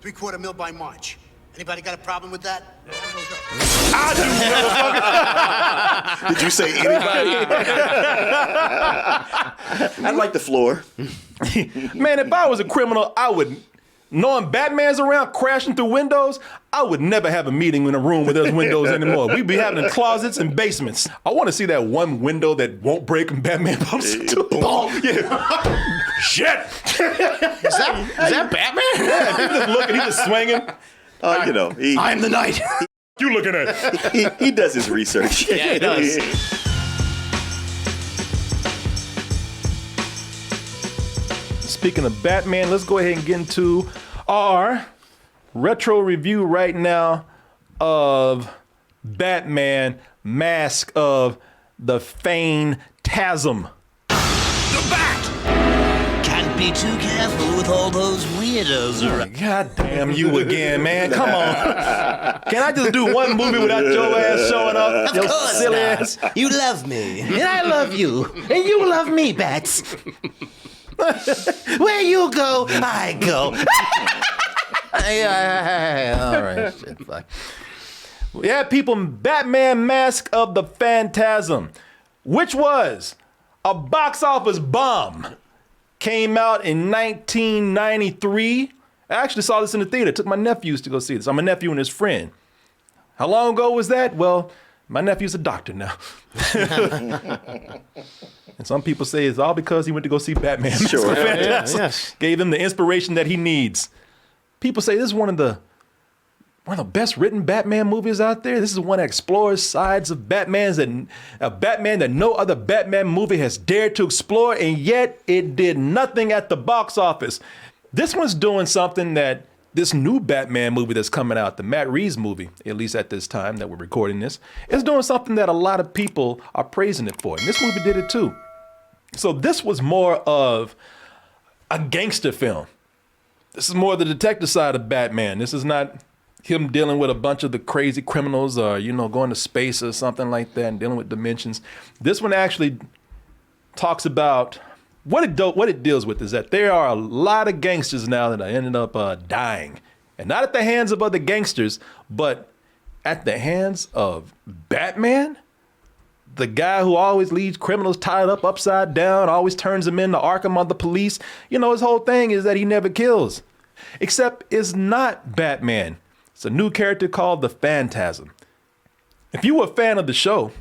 3/4 mil by March. Anybody got a problem with that? I do, motherfucker. Did you say anybody? I'd like the floor. Man, if I was a criminal, I would, knowing Batman's around crashing through windows, I would never have a meeting in a room where there's windows anymore. We'd be having in closets and basements. I want to see that one window that won't break and Batman bumps into it. Yeah. Shit. Is that Batman? Yeah, he's just looking, he's just swinging. You know, I'm the knight. You looking at? he does his research. Yeah, he does. Speaking of Batman, let's go ahead and get into our retro review right now of Batman Mask of the Phantasm. The Bat! Can't be too careful with all those weirdos around. God damn you again, man. Come on. Can I just do one movie without your ass showing up? Of Your course silly not. ass. You love me, and I love you, and you love me, Bats. Where you go, I go. All right, shit, fuck. Yeah, people, Batman Mask of the Phantasm, which was a box office bomb, came out in 1993. I actually saw this in the theater. Took my nephews to go see this. I'm a nephew and his friend. How long ago was that? Well, my nephew's a doctor now. And some people say it's all because he went to go see Batman. Sure. Yes. Gave him the inspiration that he needs. People say this is one of the best written Batman movies out there. This is one that explores sides of Batman that no other Batman movie has dared to explore, and yet it did nothing at the box office. This one's doing something that this new Batman movie that's coming out, the Matt Reeves movie, at least at this time that we're recording this, is doing something that a lot of people are praising it for. And this movie did it too. So this was more of a gangster film. This is more the detective side of Batman. This is not him dealing with a bunch of the crazy criminals or, going to space or something like that and dealing with dimensions. This one actually talks about what it deals with is that there are a lot of gangsters now that ended up dying. And not at the hands of other gangsters, but at the hands of Batman, the guy who always leaves criminals tied up upside down, always turns them into Arkham of the police. His whole thing is that he never kills. Except it's not Batman. It's a new character called the Phantasm. If you were a fan of the show,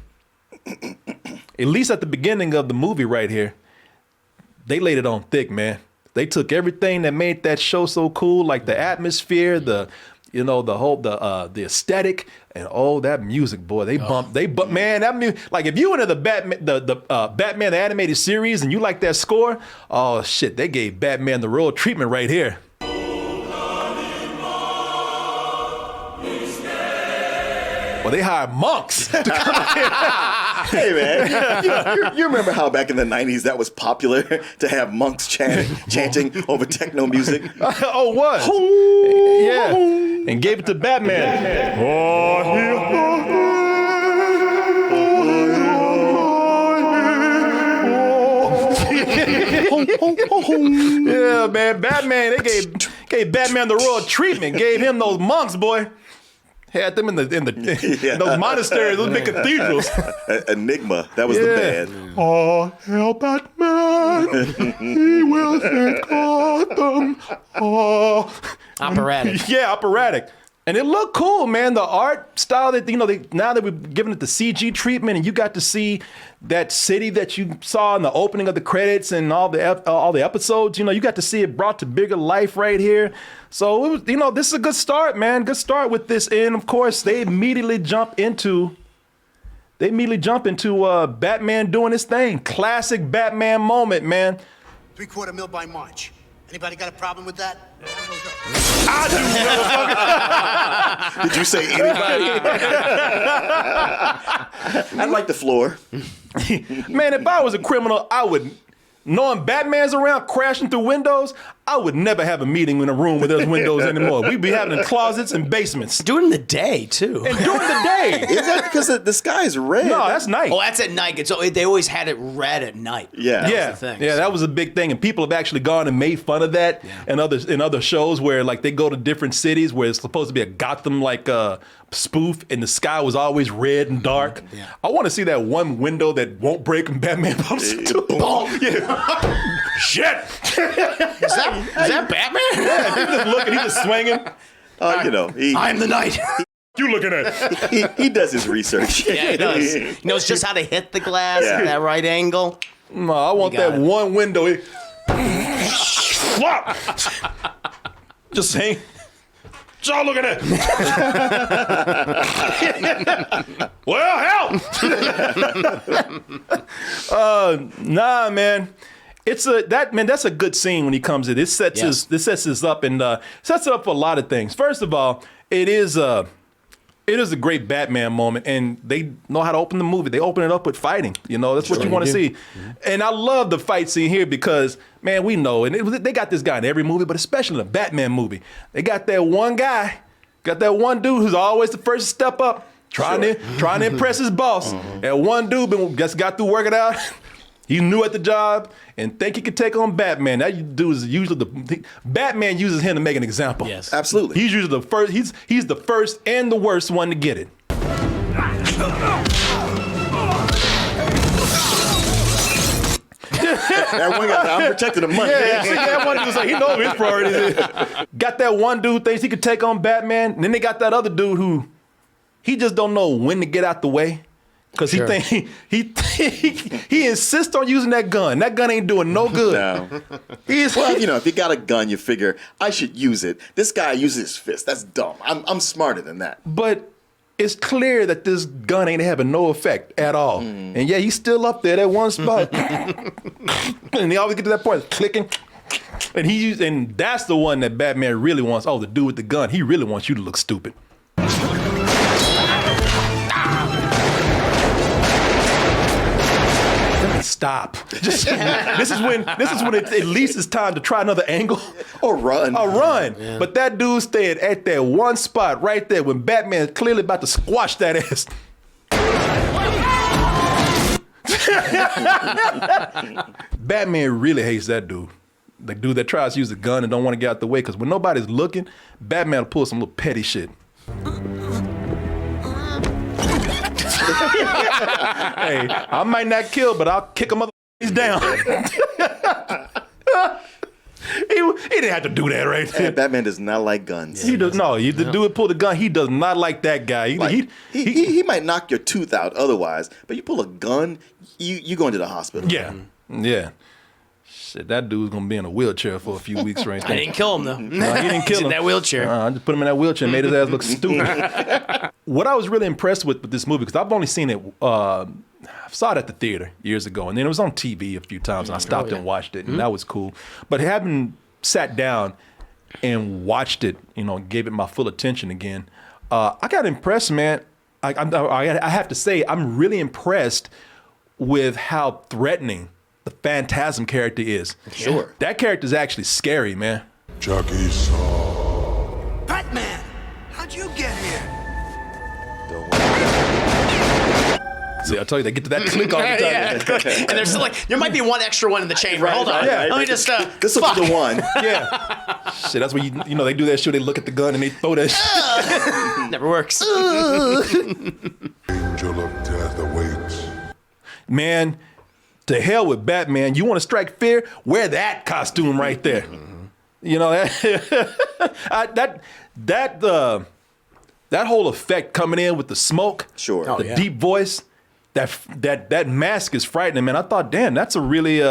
at least at the beginning of the movie right here, they laid it on thick, man. They took everything that made that show so cool, like the atmosphere, the aesthetic, and that music, boy. They bump, man. That music, like if you into the Batman, Batman the animated series, and you like that score, oh shit, they gave Batman the royal treatment right here. Well, they hired monks to come in. Hey, man, you remember how back in the 90s that was popular to have monks chanting over techno music? Oh, it was. Yeah. And gave it to Batman. Yeah, man. Batman, they gave Batman the royal treatment. Gave him those monks, boy. Had them in those monasteries, those big cathedrals. Enigma, that was the band. Oh, hell, Batman, he will save Gotham. Oh. Operatic. Yeah, operatic. And it looked cool, man. The art style that, now that we've given it the CG treatment and you got to see that city that you saw in the opening of the credits and all the episodes, you got to see it brought to bigger life right here. So, it was, this is a good start, man. Good start with this. And of course, they immediately jump into Batman doing his thing. Classic Batman moment, man. 3/4 mil by March. Anybody got a problem with that? I do, motherfucker. Did you say anybody? I'd like the floor. Man, if I was a criminal, I would, knowing Batman's around crashing through windows, I would never have a meeting in a room where there's windows anymore. We'd be having it in closets and basements. Do it in the day, too. And during the day. Is that because the sky is red? No, that's night. Oh, that's at night. They always had it red at night. Yeah. That Yeah, was the thing, yeah, so. that was a big thing, and people have actually gone and made fun of that in other shows where like they go to different cities where it's supposed to be a Gotham like spoof, and the sky was always red and dark. Yeah. I want to see that one window that won't break and Batman bumps into. Yeah. Shit. Is that Batman? Yeah, he's just looking, he's just swinging. You know, I'm the knight. You looking at? he does his research. Yeah, he does. He knows just how to hit the glass at that right angle. No, I want You got that it. one window. Flop. Just saying. What y'all looking at? Well, hell. Nah, man. That's a good scene when he comes in. This sets this up and sets it up for a lot of things. First of all, it is a great Batman moment, and they know how to open the movie. They open it up with fighting. You know, that's what you want to see. Mm-hmm. And I love the fight scene here because, man, we know, and they got this guy in every movie, but especially in the Batman movie. They got that one guy, got that one dude who's always the first to step up, trying to impress his boss. And one dude just got through working out. He's new at the job and think he could take on Batman. That dude is usually Batman uses him to make an example. Yes. Absolutely. He's usually the first. He's the first and the worst one to get it. That one guy, I'm protecting the money. Yeah, see, that one dude's like, he knows his priorities. Got that one dude thinks he could take on Batman, and then they got that other dude who he just don't know when to get out the way. Because he think he insists on using that gun. That gun ain't doing no good. No. Well, you know, if you got a gun, you figure I should use it. This guy uses his fist. That's dumb. I'm smarter than that. But it's clear that this gun ain't having no effect at all. And yeah, he's still up there, that one spot. And they always get to that point, clicking. And that's the one that Batman really wants. Oh, the dude with the gun, he really wants you to look stupid. Stop. This is when it at least it's time to try another angle. Or run. A run. Yeah. But that dude stayed at that one spot right there when Batman is clearly about to squash that ass. Batman really hates that dude. The dude that tries to use a gun and don't want to get out the way, because when nobody's looking, Batman will pull some little petty shit. Hey, I might not kill, but I'll kick a motherfucker down. he didn't have to do that right there. And Batman does not like guns. He does no. The dude pulled the gun. He does not like that guy. He might knock your tooth out otherwise, but you pull a gun, you go into the hospital. Yeah, yeah. Shit, that dude's gonna be in a wheelchair for a few weeks right there. I didn't kill him, though. No, he didn't kill He's him. in that wheelchair. I just put him in that wheelchair and made his ass look stupid. What I was really impressed with this movie, because I've only seen it, I saw it at the theater years ago, and then it was on TV a few times, and I stopped and watched it, and that was cool. But having sat down and watched it, you know, gave it my full attention again, I got impressed, man. I have to say, I'm really impressed with how threatening the Phantasm character is. Sure. That character is actually scary, man. Chucky saw. Batman, how'd you get here? See, I told you, they get to that click all the time. Yeah. And there's still there might be one extra one in the chamber. Hold on. Yeah. Let me just, This will be the one. Yeah. Shit, that's when you know, they do that shit, they look at the gun and they throw that shit. Never works. Angel of death awaits. Man, to hell with Batman. You want to strike fear? Wear that costume right there. You know, that whole effect coming in with the smoke, Sure. the deep voice, that mask is frightening, man. I thought, damn, that's a really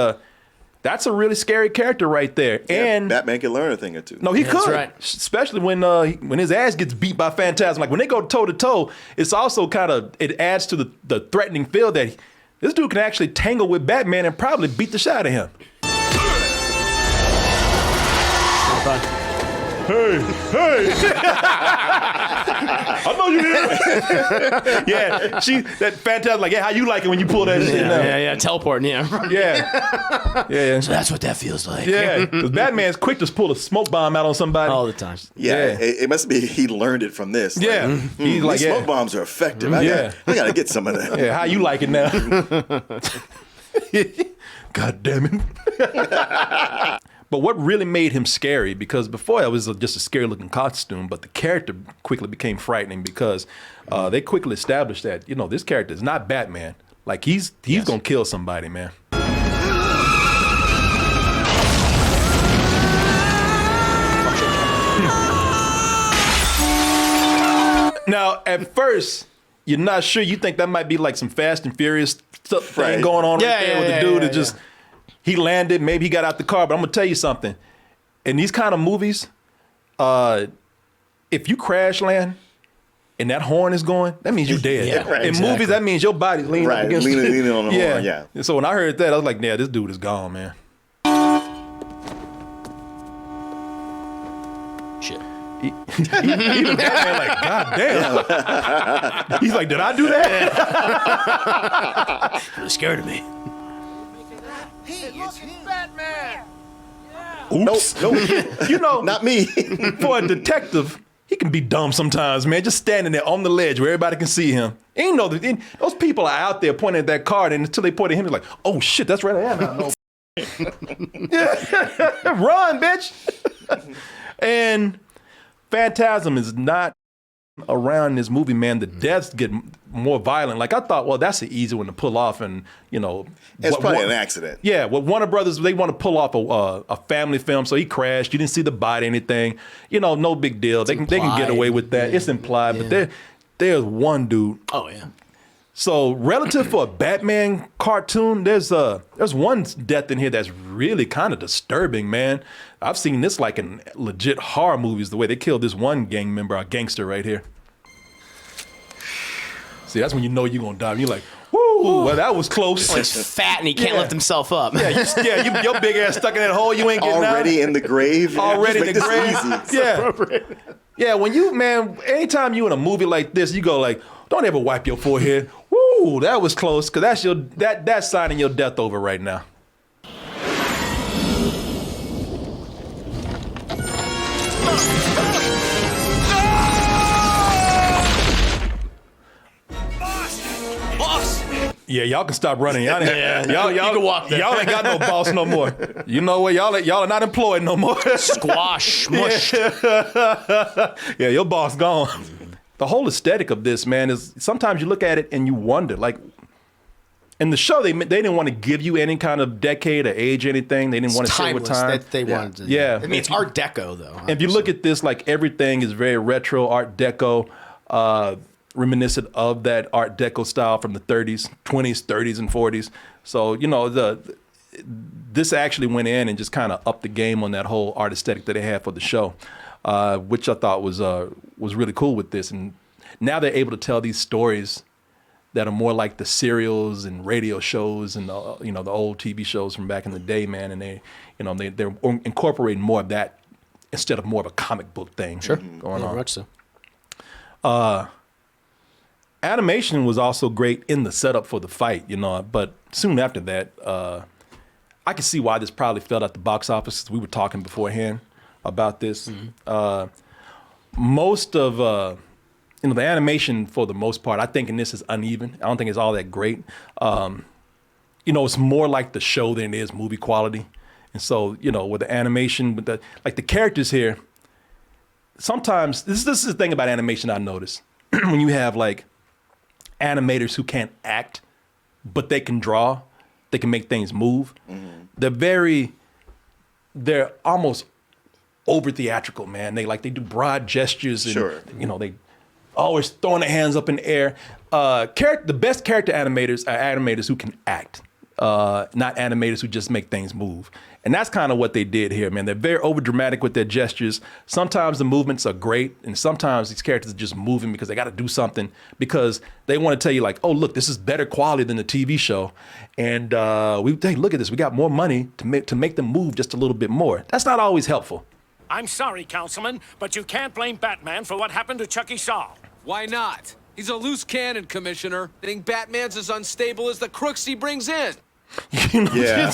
scary character right there. Yeah, And Batman can learn a thing or two. no, he That's could, right. especially when his ass gets beat by Phantasm. Like when they go toe to toe, it's also it adds to the threatening feel that this dude can actually tangle with Batman and probably beat the shit out of him. hey. I know you here. Yeah, that Phantasm, like, yeah, how you like it when you pull that shit out? Yeah, teleporting, yeah. Yeah. So that's what that feels like. Yeah, because Batman's quick to pull a smoke bomb out on somebody. All the time. Yeah, it must be he learned it from this. Yeah. He's like, these smoke bombs are effective. I gotta get some of that. Yeah, how you like it now? God damn it. But what really made him scary, because before it was just a scary looking costume, but the character quickly became frightening because they quickly established that, this character is not Batman. Like he's gonna kill somebody, man. Now, at first, you're not sure. You think that might be like some Fast and Furious thing going on there with the dude that just, he landed, maybe he got out the car. But I'm going to tell you something. In these kind of movies, if you crash land and that horn is going, that means you're dead. Yeah, right, In movies, that means your body's leaning up against leaning on the horn, yeah. And so when I heard that, I was like, yeah, this dude is gone, man. Shit. Even Batman like, God damn. He's like, did I do that? You're scared of me. Oops. Nope. Not me. For a detective, he can be dumb sometimes, man. Just standing there on the ledge where everybody can see him. Those people are out there pointing at that card, and until they point at him, they're like, oh shit, that's right, I am. No. Run, bitch. And Phantasm is not around this movie, man. The deaths get more violent. Like I thought, well, that's an easy one to pull off, and it's probably an accident. Yeah, well, Warner Brothers, they want to pull off a family film, so he crashed. You didn't see the body, anything. No big deal. They can get away with that. It's implied, but there's one dude. Oh yeah. So relative for a Batman cartoon, there's one death in here that's really kind of disturbing, man. I've seen this like in legit horror movies, the way they killed this one gang member, a gangster right here. See, that's when you know you're gonna die. You're like, woo, well, that was close. He's fat and he can't lift himself up. Your big ass stuck in that hole, you ain't getting out. Already in the grave. Already in the grave. Easy. Yeah, anytime you in a movie like this, you go like, don't ever wipe your forehead. Woo, that was close, because that's signing your death over right now. Yeah, y'all can stop running. Y'all can walk there. Y'all ain't got no boss no more. You know what? Y'all are not employed no more. Squash, mush. Yeah, your boss gone. The whole aesthetic of this, man, is sometimes you look at it and you wonder, like, in the show, they didn't want to give you any kind of decade or age or anything. They didn't want to say what time. They wanted to. Yeah. I mean, it's Art Deco, though. If you look at this, like, everything is very retro, Art Deco, reminiscent of that Art Deco style from the 30s, 20s, 30s, and 40s. So, this actually went in and just kind of upped the game on that whole art aesthetic that they had for the show, which I thought was really cool with this. And now they're able to tell these stories that are more like the serials and radio shows and the old TV shows from back in the day, man. And they're incorporating more of that instead of more of a comic book thing going on. Much so. Animation was also great in the setup for the fight, but soon after that, I can see why this probably fell at the box office. We were talking beforehand about this. Most of the animation, for the most part, I think in this is uneven. I don't think it's all that great. It's more like the show than it is movie quality. And so, with the animation, with the characters here, sometimes this is the thing about animation I noticed. When you have like animators who can't act, but they can draw, they can make things move. They're almost over theatrical, man. They do broad gestures and they always throwing their hands up in the air. The best character animators are animators who can act, not animators who just make things move. And that's kind of what they did here, man. They're very over dramatic with their gestures. Sometimes the movements are great, and sometimes these characters are just moving because they got to do something, because they want to tell you like, oh, look, this is better quality than the TV show. And look at this. We got more money to make them move just a little bit more. That's not always helpful. I'm sorry, Councilman, but you can't blame Batman for what happened to Chucky Saul. Why not? He's a loose cannon, Commissioner. Think Batman's as unstable as the crooks he brings in. You know, Yeah.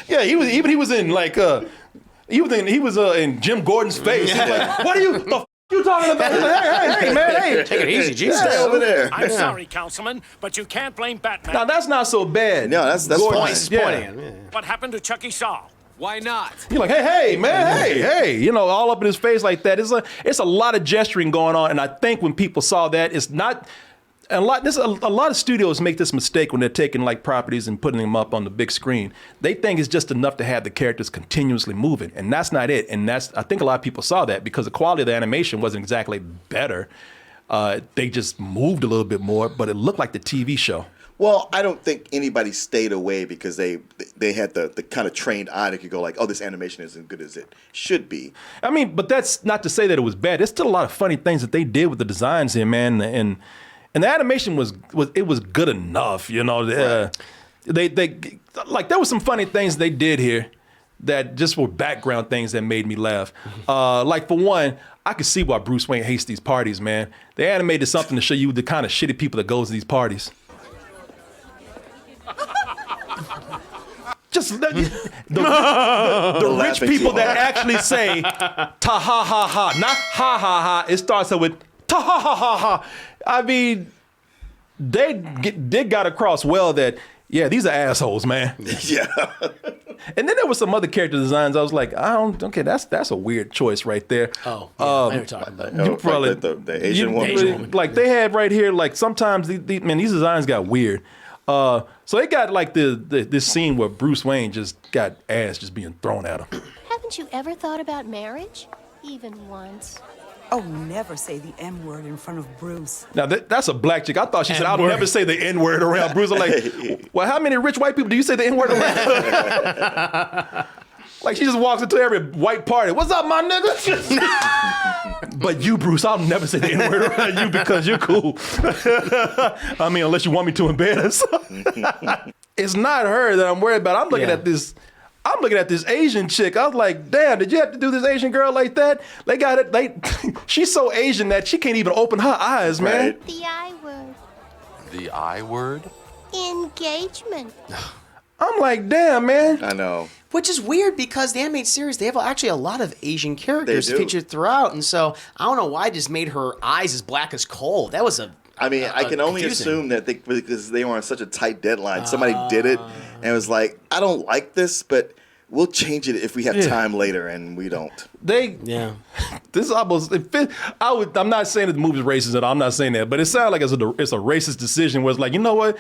yeah. He was in like he was in Jim Gordon's face. He's like, what are you the you talking about? He's like, hey man, hey, Take it easy, Jesus. Stay over there. I'm sorry, Councilman, but you can't blame Batman. Now that's not so bad. No, that's Gordon's fine. pointing. Yeah. What happened to Chucky Saul? Why not? You're like, hey, man, hey, you know, all up in his face like that. It's a lot of gesturing going on, and I think when people saw that, it's not a lot. A lot of studios make this mistake when they're taking like properties and putting them up on the big screen. They think it's just enough to have the characters continuously moving, and that's not it. And I think a lot of people saw that because the quality of the animation wasn't exactly better. They just moved a little bit more, but it looked like the TV show. Well, I don't think anybody stayed away because they had the kind of trained eye that could go like, oh, this animation isn't as good as it should be. I mean, but that's not to say that it was bad. There's still a lot of funny things that they did with the designs here, man, and the animation was good enough, you know. They like there was some funny things they did here that just were background things that made me laugh. Like for one, I could see why Bruce Wayne hates these parties, man. They animated something to show you the kind of shitty people that goes to these parties. Just the rich people that actually say ta ha ha ha, not ha ha ha. It starts out with ta ha ha ha ha. I mean, they got across well that these are assholes, man. Yeah. And then there was some other character designs. I was like, okay, that's a weird choice right there. Oh, yeah, I know what you're talking about. You probably the Asian woman. Like they had right here. Like sometimes these designs got weird. So they got like this scene where Bruce Wayne just got ass just being thrown at him. Haven't you ever thought about marriage? Even once. Oh, never say the M word in front of Bruce. Now that's a black chick. I thought she said, "I'll never say the N word around Bruce." I'm like, well, how many rich white people do you say the N word around? Like she just walks into every white party. What's up, my nigga? But you, Bruce, I'll never say the N word around you because you're cool. I mean, unless you want me to embarrass. It's not her that I'm worried about. I'm looking at this Asian chick. I was like, damn, did you have to do this Asian girl like that? They got it. She's so Asian that she can't even open her eyes, man. Right. The I word. The I word? Engagement. I'm like, damn, man. I know. Which is weird because the animated series, they have actually a lot of Asian characters They do. featured throughout. And so I don't know why I just made her eyes as black as coal. That was I mean, I can only confusing. assume that because they were on such a tight dedeline, somebody did it and was like, I don't like this, but we'll change it if we have time later, and we don't. Yeah. This is almost. I'm not saying that the movie's racist at all. I'm not saying that, but it sounds like it's a racist decision. Where it's like, you know what?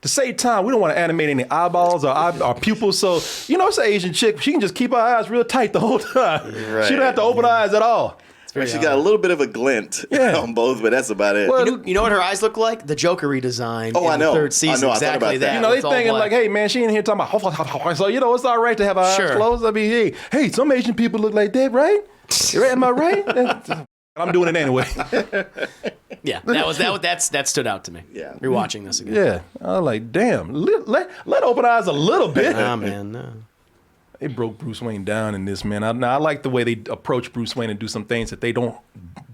To save time, we don't want to animate any eyeballs or pupils. So it's an Asian chick. She can just keep her eyes real tight the whole time. Right. She don't have to open her eyes at all. She got a little bit of a glint on both, but that's about it. Well, You know what her eyes look like? The Joker redesign. Oh, in I know. The third season. I know. I thought Exactly about that. that. they It's all thinking black. like, hey man, she in here talking about so it's all right to have our eyes closed. I mean, hey, some Asian people look like that, right? Am I right? I'm doing it anyway. Yeah, that stood out to me. Yeah. Rewatching this again. Yeah, I was like, damn, let open eyes a little bit. Ah, man, no. They broke Bruce Wayne down in this, man. I like the way they approach Bruce Wayne and do some things that they don't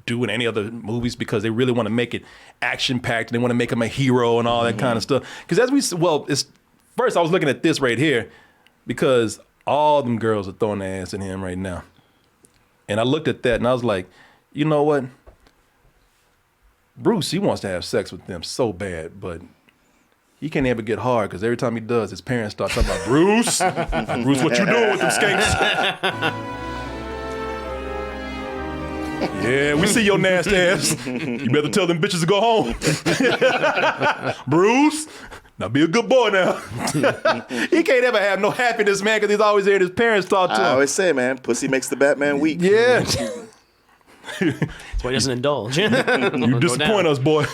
do in any other movies because they really want to make it action-packed. They want to make him a hero and all that kind of stuff. Because first I was looking at this right here because all them girls are throwing their ass in him right now. And I looked at that and I was like, you know what? Bruce, he wants to have sex with them so bad, but he can't ever get hard because every time he does, his parents start talking about, Bruce, Bruce, what you doing with them skanks? Yeah, we see your nasty ass. You better tell them bitches to go home. Bruce, now be a good boy now. He can't ever have no happiness, man, because he's always hearing his parents talk to him. I always say, man, pussy makes the Batman weak. Yeah. That's why he doesn't indulge. You disappoint us, boy.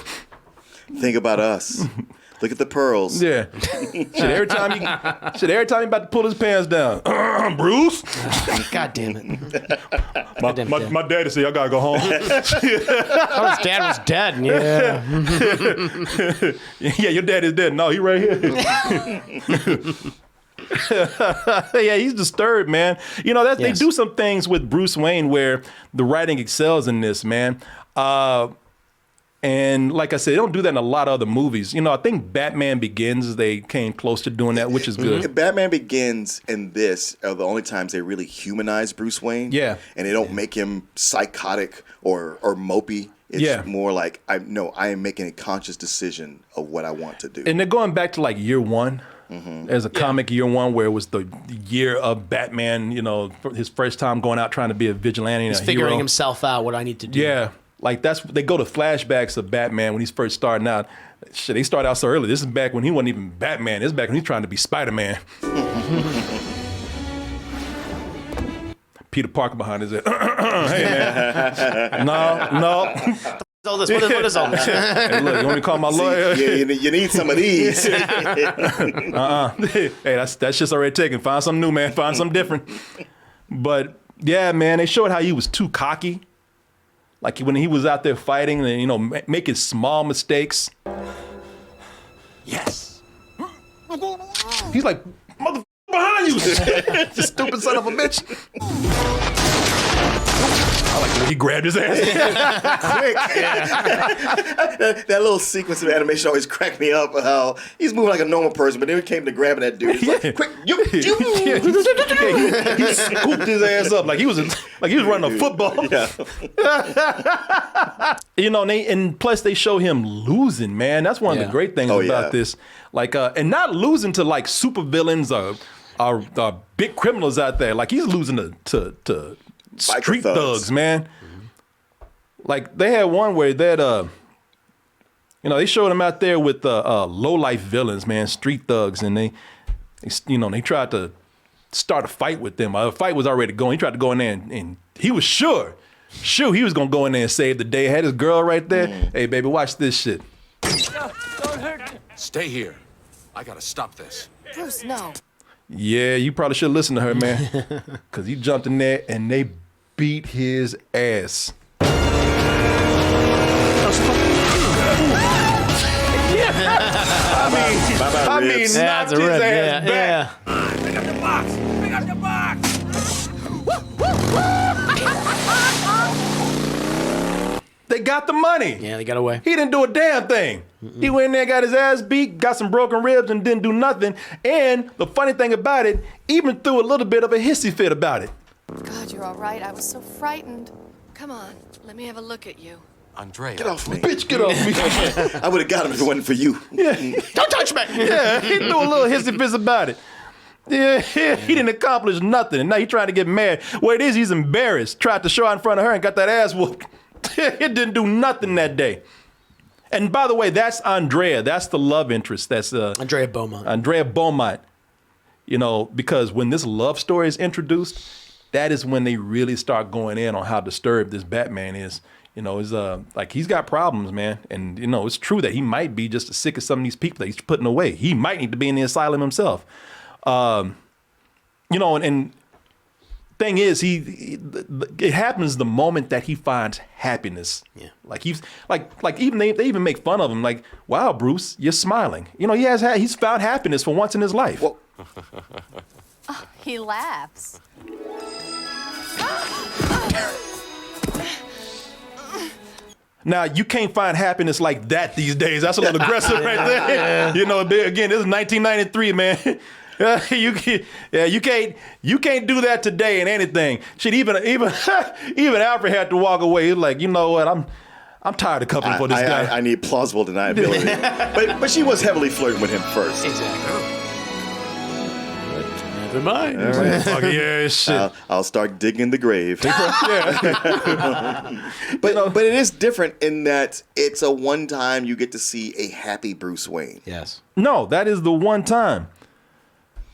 Think about us. Look at the pearls. Yeah. Every time he about to pull his pants down. Bruce. God damn it. My daddy said I gotta go home. Oh, his dad was dead. Yeah. Yeah, your dad is dead. No, he right here. Yeah, he's disturbed, man. You know, they do some things with Bruce Wayne where the writing excels in this, man. And like I said, they don't do that in a lot of other movies. You know, I think Batman Begins, they came close to doing that, which is good. Batman Begins and this are the only times they really humanize Bruce Wayne. Yeah. And they don't make him psychotic or mopey. It's more like, I am making a conscious decision of what I want to do. And they're going back to like year one. There's a comic year one where it was the year of Batman, you know, his first time going out trying to be a vigilante and He's a figuring hero. himself out, what I need to do. Yeah. Like they go to flashbacks of Batman when he's first starting out. Shit, they start out so early. This is back when he wasn't even Batman. This is back when he's trying to be Spider-Man. Peter Parker behind his head. Hey, man. No. What is all this? Hey, look, you want me to call my lawyer? You need some of these. Hey, that shit's already taken. Find something new, man. Find something different. But yeah, man, they showed how he was too cocky. Like when he was out there fighting and, you know, making small mistakes. Yes. He's like, motherfucker behind you. You stupid son of a bitch. I like when he grabbed his ass. Quick. That little sequence of animation always cracked me up. How he's moving like a normal person, but then it came to grabbing that dude. He's like, quick, he scooped his ass up like he was running a football. Yeah. You know, and plus they show him losing, man. That's one of the great things about this. Like, and not losing to like supervillains or big criminals out there. Like he's losing to street thugs, man. Like they had one where that you know, they showed him out there with low life villains, man, street thugs, and they they tried to start a fight with them. A fight was already going. He tried to go in there and he was sure he was gonna go in there and save the day. Had his girl right there. Hey baby, watch this shit. Don't hurt me. Stay here. I gotta stop this. Bruce, no. Yeah, you probably should listen to her, man. Cause he jumped in there and they beat his ass. I mean, knocked his ass back. Pick up the box! Pick up the box! They got the money. Yeah, they got away. He didn't do a damn thing. He went in there, got his ass beat, got some broken ribs, and didn't do nothing. And the funny thing about it, even threw a little bit of a hissy fit about it. God, you're all right. I was so frightened. Come on, let me have a look at you. Andrea. Get off me. Bitch, get off me. I would have got him if it wasn't for you. Yeah. Don't touch me. Yeah, he threw a little hissy fit about it. Yeah, he didn't accomplish nothing. And now he's trying to get mad. What it is, he's embarrassed. Tried to show out in front of her and got that ass whooped. It didn't do nothing that day. And by the way, that's Andrea. That's the love interest. That's Andrea Beaumont. Andrea Beaumont. You know, because when this love story is introduced, that is when they really start going in on how disturbed this Batman is. You know, is like he's got problems, man. And you know, it's true that he might be just as sick as some of these people that he's putting away. He might need to be in the asylum himself. You know, and thing is, it happens the moment that he finds happiness. Yeah. Like he's like even they even make fun of him. Like, wow, Bruce, you're smiling. You know, he's found happiness for once in his life. Well, Oh, he laughs. Now, you can't find happiness like that these days. That's a little aggressive right there. You know, again, this is 1993, man. You can't do that today in anything. Shit, even Alfred had to walk away. He's like, you know what, I'm tired of covering for this guy. I need plausible deniability. but she was heavily flirting with him first. Exactly. Never mind. All right. Fuck yeah, shit. I'll start digging the grave. Yeah. But it is different in that it's a one time you get to see a happy Bruce Wayne. Yes. No, that is the one time.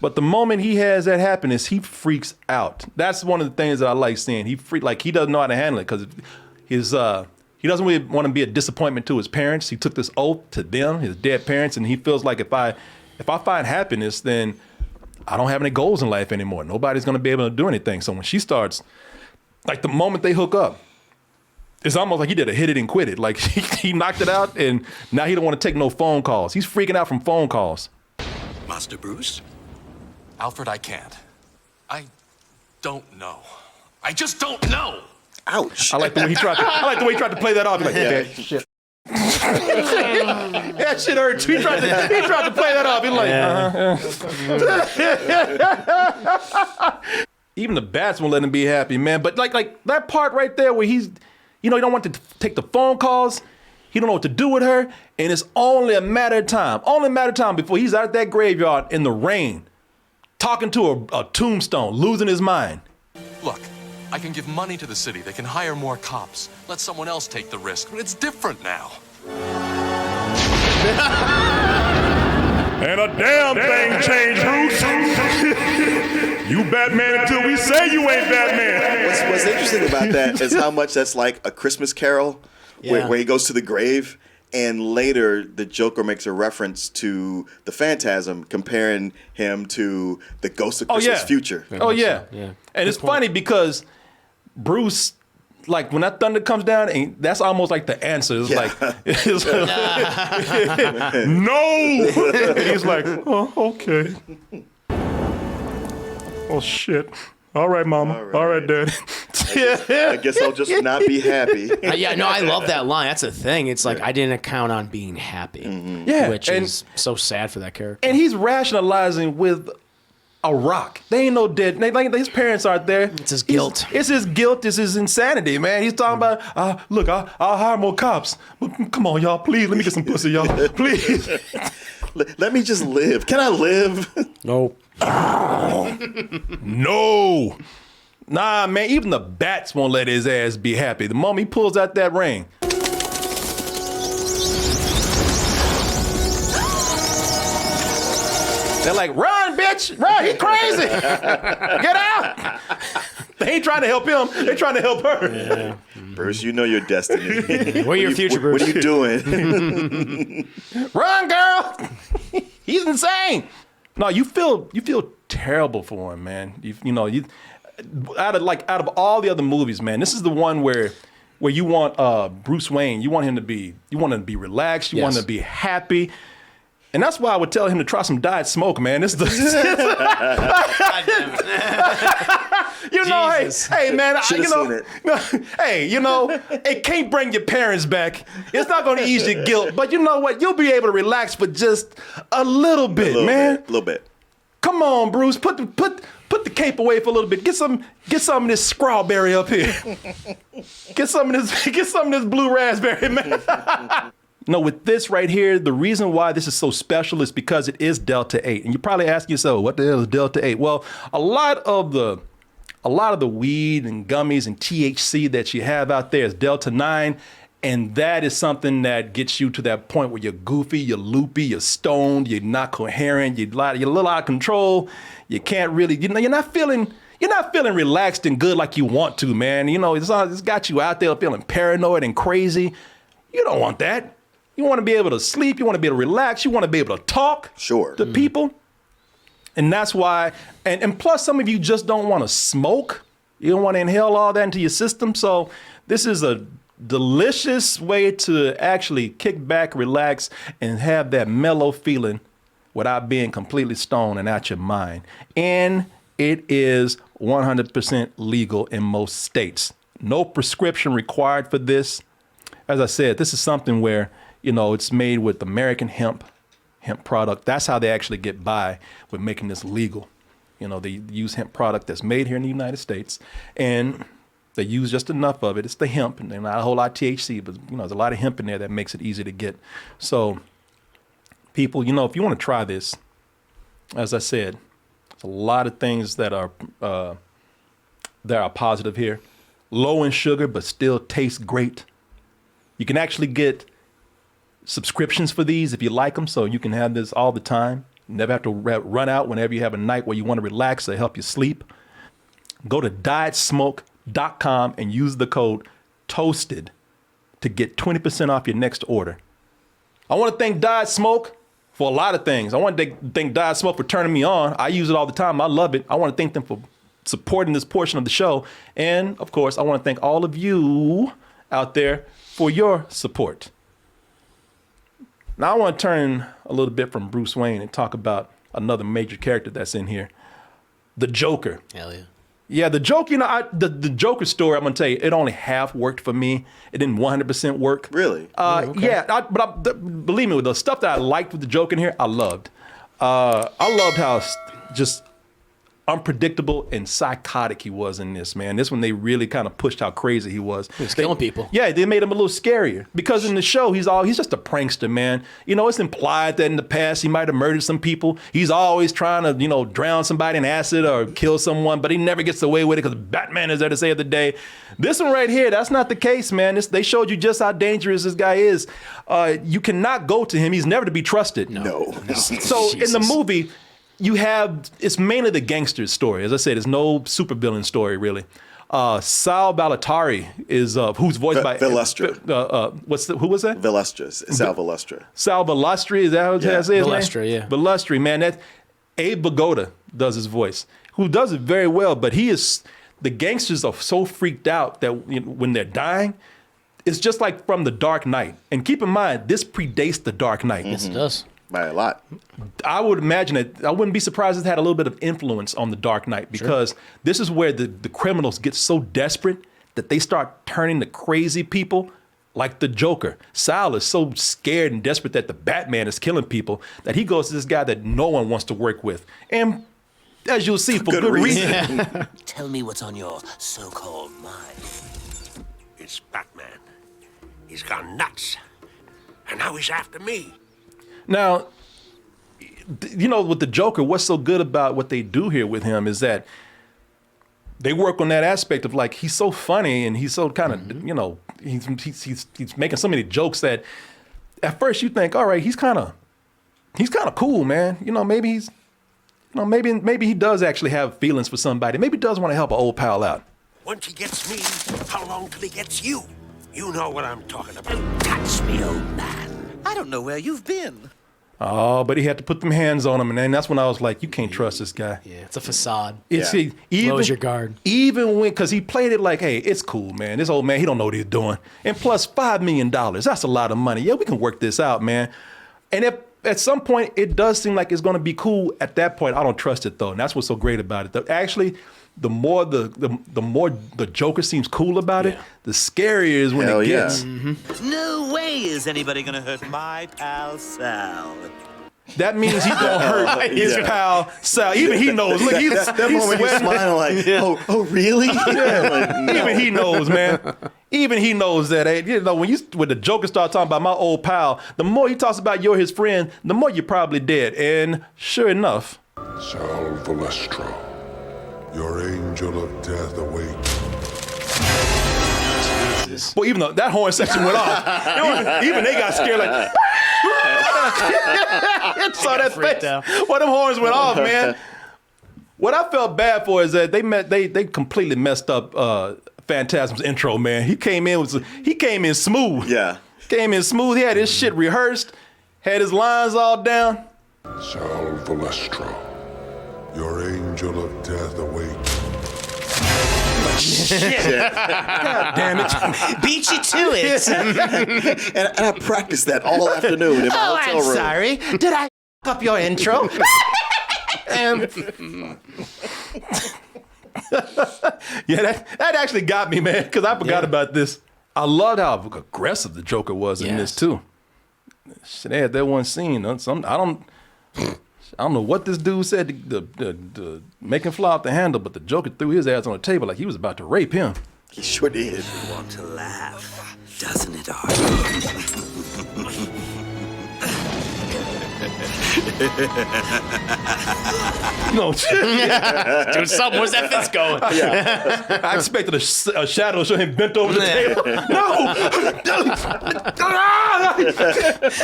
But the moment he has that happiness, he freaks out. That's one of the things that I like seeing. He doesn't know how to handle it because he doesn't really want to be a disappointment to his parents. He took this oath to them, his dead parents, and he feels like if I find happiness, then I don't have any goals in life anymore. Nobody's going to be able to do anything. So when she starts, like the moment they hook up, it's almost like he did a hit it and quit it. Like he knocked it out, and now he don't want to take no phone calls. He's freaking out from phone calls. Master Bruce? Alfred, I can't. I don't know. I just don't know. Ouch. I like the way he tried to play that off. He's like, yeah, shit. That shit hurt too. He tried to play that off. He's like, Even the bats won't let him be happy, man. But like that part right there where he's, he don't want to take the phone calls. He don't know what to do with her. And it's only a matter of time before he's out at that graveyard in the rain, talking to a tombstone, losing his mind. Look, I can give money to the city. They can hire more cops. Let someone else take the risk. But it's different now. And a damn thing changed, Bruce. You Batman until we say you ain't Batman. What's interesting about that is how much that's like A Christmas Carol, where he goes to the grave, and later the Joker makes a reference to the Phantasm, comparing him to the Ghost of Christmas Future. Oh yeah. And it's funny because Bruce, like when that thunder comes down, and that's almost like the answer. It's like, no. And he's like, oh, okay. Oh shit. All right, Mama. All right, Dad. I guess I'll just not be happy. I love that line. That's the thing. It's like, I didn't count on being happy. Yeah. Which is so sad for that character. And he's rationalizing with a rock. They ain't no dead. Like his parents aren't there. It's his guilt. It's his guilt. It's his insanity, man. He's talking about, look, I'll hire more cops. But come on, y'all. Please, let me get some pussy, y'all. Please. Let me just live. Can I live? Nope. No. Nah, man, even the bats won't let his ass be happy. The moment he pulls out that ring. They're like, run, bitch, run, he crazy. Get out. They ain't trying to help him, they trying to help her. Yeah. Bruce, you know your destiny. Where your future, Bruce? What are you doing? Run, girl. He's insane. No, you feel terrible for him, man. Out of all the other movies, man, this is the one where you want Bruce Wayne, you want him to be relaxed, you want him to be happy. And that's why I would tell him to try some diet smoke, man. This is the hey man, it can't bring your parents back. It's not going to ease your guilt, but you know what? You'll be able to relax for just a little bit, man. A little bit. Come on, Bruce. Put the cape away for a little bit. Get some of this strawberry up here. Get some of this blue raspberry, man. No, with this right here, the reason why this is so special is because it is Delta 8. And you're probably asking yourself, what the hell is Delta 8? Well, a lot of the weed and gummies and THC that you have out there is Delta 9. And that is something that gets you to that point where you're goofy, you're loopy, you're stoned, you're not coherent, you're a little out of control. You can't really, you're not feeling relaxed and good like you want to, man. It's got you out there feeling paranoid and crazy. You don't want that. You want to be able to sleep. You want to be able to relax. You want to be able to talk to people. And that's why, and plus some of you just don't want to smoke. You don't want to inhale all that into your system. So this is a delicious way to actually kick back, relax, and have that mellow feeling without being completely stoned and out your mind. And it is 100% legal in most states. No prescription required for this. As I said, this is something where, it's made with American hemp product. That's how they actually get by with making this legal. They use hemp product that's made here in the United States, and they use just enough of it. It's the hemp, and not a whole lot of THC, but there's a lot of hemp in there that makes it easy to get. So people, if you want to try this, as I said, there's a lot of things that are positive here. Low in sugar, but still tastes great. You can actually get subscriptions for these if you like them, so you can have this all the time. You never have to run out whenever you have a night where you want to relax or help you sleep. Go to dietsmoke.com and use the code TOASTED to get 20% off your next order. I want to thank Diet Smoke for a lot of things. I want to thank Diet Smoke for turning me on. I use it all the time. I love it. I want to thank them for supporting this portion of the show. And of course, I want to thank all of you out there for your support. Now I want to turn a little bit from Bruce Wayne and talk about another major character that's in here. the Joker. Hell yeah. Yeah, the Joker, the Joker story, I'm going to tell you, it only half worked for me. It didn't 100% work. Really? Okay. Yeah, believe me, the stuff that I liked with the Joker in here, I loved. I loved how just unpredictable and psychotic he was in this, man. This one, they really kind of pushed how crazy he was. He was killing people. Yeah, they made him a little scarier because in the show, he's just a prankster, man. You know, it's implied that in the past, he might have murdered some people. He's always trying to, drown somebody in acid or kill someone, but he never gets away with it because Batman is there to save the day. This one right here, that's not the case, man. They showed you just how dangerous this guy is. You cannot go to him. He's never to be trusted. No. So in the movie, it's mainly the gangster's story. As I said, there's no supervillain story, really. Sal Ballatari is, who's voiced by... Velustra. Who was that? Velustra. Sal Velustra. Sal Ballatri, is that how I say his name? Velustra, yeah. Ballatri, man. Abe Vigoda does his voice, who does it very well, but the gangsters are so freaked out that when they're dying, it's just like from The Dark Knight. And keep in mind, this predates The Dark Knight. Yes, it does. By a lot. I would imagine it. I wouldn't be surprised if it had a little bit of influence on The Dark Knight because this is where the criminals get so desperate that they start turning to crazy people like the Joker. Sal is so scared and desperate that the Batman is killing people that he goes to this guy that no one wants to work with. And as you'll see, for good reason. Tell me what's on your so-called mind. It's Batman. He's gone nuts. And now he's after me. Now, with the Joker, what's so good about what they do here with him is that they work on that aspect of like, he's so funny and he's so kind of, he's making so many jokes that at first you think, all right, he's kind of cool, man. Maybe maybe he does actually have feelings for somebody. Maybe he does want to help an old pal out. Once he gets me, how long till he gets you? You know what I'm talking about. Touch me, old man. I don't know where you've been. Oh, but he had to put them hands on him, and then that's when I was like, you can't trust this guy. Yeah, it's a facade. Lowers your guard. Even because he played it like, hey, it's cool, man. This old man, he don't know what he's doing. And plus $5 million, that's a lot of money. Yeah, we can work this out, man. And if at some point it does seem like it's going to be cool, at that point, I don't trust it though. And that's what's so great about it. Actually, the more the Joker seems cool about it, the scarier is when it gets. No way is anybody gonna hurt my pal Sal. That means he's gonna hurt his pal Sal. Even he knows. Look, he's moment he's smiling like, oh, really? Yeah. No. Even he knows, man. Even he knows that. When the Joker starts talking about my old pal, the more he talks about you're his friend, the more you're probably dead. And sure enough, Sal Velustra, your angel of death awaits. Well, even though that horn section went off, even they got scared like. Saw that face. Well, them horns went off, man. What I felt bad for is that they completely messed up Phantasm's intro, man. He came in smooth. Yeah. Came in smooth. He had his shit rehearsed, had his lines all down. Sal Velustra, your angel of death awaits. Shit. God damn it. Beat you to it. and I practiced that all afternoon in my hotel room. I'm sorry. Did I up your intro? Yeah, that actually got me, man, because I forgot about this. I loved how aggressive the Joker was in this, too. Shit, they had that one scene. I don't know what this dude said to make him fly off the handle, but the Joker threw his ass on the table like he was about to rape him. He sure did. You want to laugh, doesn't it, Arthur? No, Dude, something. Where's that fist going? Yeah. I expected a shadow to show him bent over the table. No!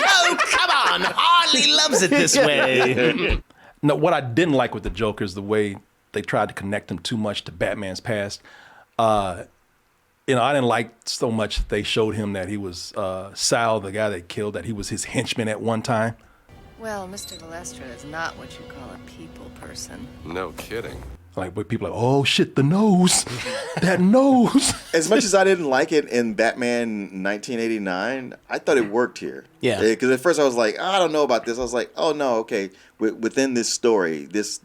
Oh, come on. Harley loves it this way. No, what I didn't like with the Joker is the way they tried to connect him too much to Batman's past. I didn't like so much they showed him that he was Sal, the guy they killed, that he was his henchman at one time. Well, Mr. Velustra is not what you call a people person. No kidding. Like, where people are like, oh shit, the nose, that nose. As much as I didn't like it in Batman 1989, I thought it worked here. Yeah. Because at first I was like, I don't know about this. I was like, oh no, okay. Within this story, this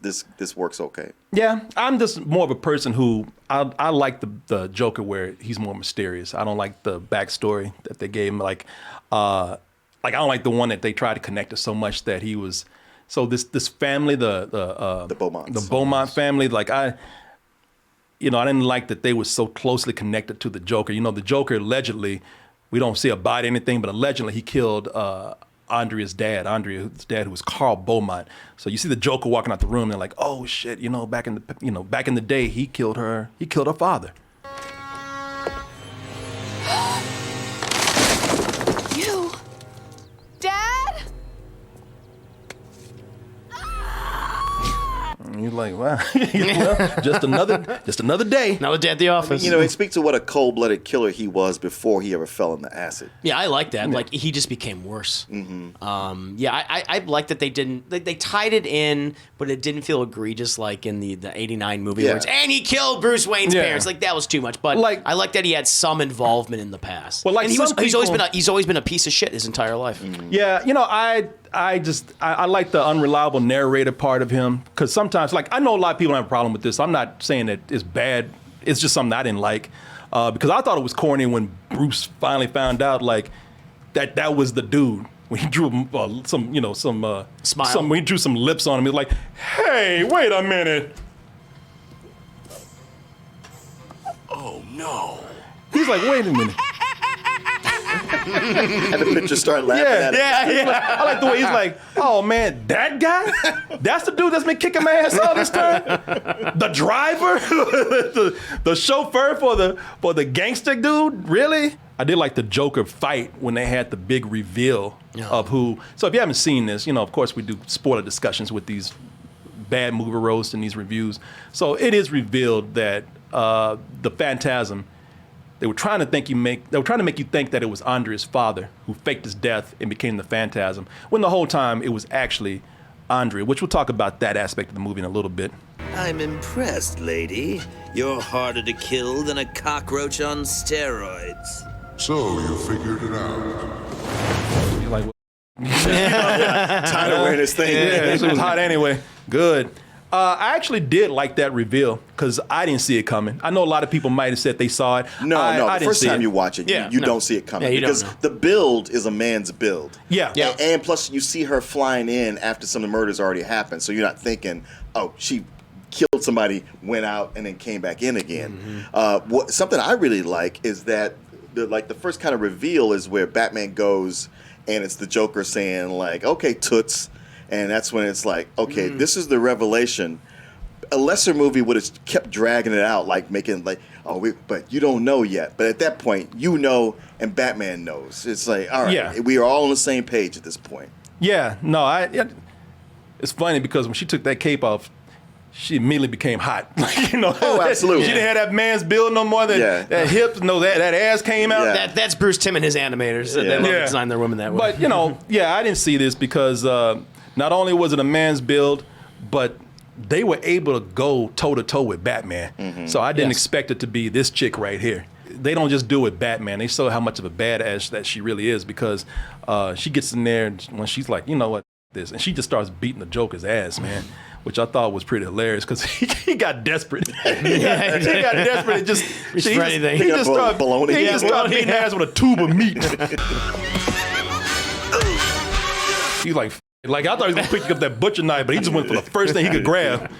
works okay. Yeah, I'm just more of a person who I like the Joker where he's more mysterious. I don't like the backstory that they gave him. Like I don't like the one that they tried to connect it so much that he was. So this family, the Beaumonts. the Beaumont family, like I didn't like that they were so closely connected to the Joker. The Joker allegedly, we don't see a body or anything, but allegedly he killed Andrea's dad, who was Carl Beaumont. So you see the Joker walking out the room, and they're like, oh shit, back in the day, he killed her father. You? Dad? And you're like, wow, well, just another day. Another day at the office. It speaks to what a cold-blooded killer he was before he ever fell in the acid. Yeah, I like that. Like, he just became worse. Mm-hmm. Yeah, I like that they didn't. They tied it in, but it didn't feel egregious like in the '89 movie where it's, and he killed Bruce Wayne's parents. Like, that was too much. But I like that he had some involvement in the past. Well, like, and he's always been a piece of shit his entire life. Mm-hmm. Yeah, I like the unreliable narrator part of him, because sometimes, like, I know a lot of people have a problem with this. I'm not saying that it's bad. It's just something I didn't like, because I thought it was corny when Bruce finally found out, like, that was the dude. When he drew smile. When he drew some lips on him, he was like, hey, wait a minute. Oh, no. He's like, wait a minute. And the picture started laughing at him. Yeah. I like the way he's like, oh man, that guy? That's the dude that's been kicking my ass all this time? The driver? the chauffeur for the gangster dude? Really? I did like the Joker fight when they had the big reveal of who. So if you haven't seen this, of course we do spoiler discussions with these bad movie roasts and these reviews. So it is revealed that the Phantasm, they were trying to make you think that it was Andrea's father who faked his death and became the Phantasm, when the whole time it was actually Andrea, which we'll talk about that aspect of the movie in a little bit. I'm impressed, lady. You're harder to kill than a cockroach on steroids. So you figured it out. You're like, Tired of wearing this thing. Yeah, it was hot anyway. Good. I actually did like that reveal because I didn't see it coming. I know a lot of people might have said they saw it. No, I the first time you watch it, you don't see it coming, because the build is a man's build. Yeah. And plus, you see her flying in after some of the murders already happened, so you're not thinking, oh, she killed somebody, went out, and then came back in again. Something I really like is that the first kind of reveal is where Batman goes, and it's the Joker saying, like, okay, toots. And that's when it's like, okay, this is the revelation. A lesser movie would have kept dragging it out, like making like, but you don't know yet. But at that point, and Batman knows. It's like, all right, we are all on the same page at this point. Yeah, no, it's funny because when she took that cape off, she immediately became hot. Oh, absolutely. She didn't have that man's build no more. That hips, that ass came out. Yeah. That's Bruce Timm and his animators. They love to design their women that way. But, I didn't see this because not only was it a man's build, but they were able to go toe-to-toe with Batman. So I didn't expect it to be this chick right here. They don't just do it with Batman. They show how much of a badass that she really is, because she gets in there when she's like, you know what, this. And she just starts beating the Joker's ass, man, which I thought was pretty hilarious because he got desperate. He got desperate and just started beating ass with a tube of meat. He's like, I thought he was going to pick up that butcher knife, but he just went for the first thing he could grab.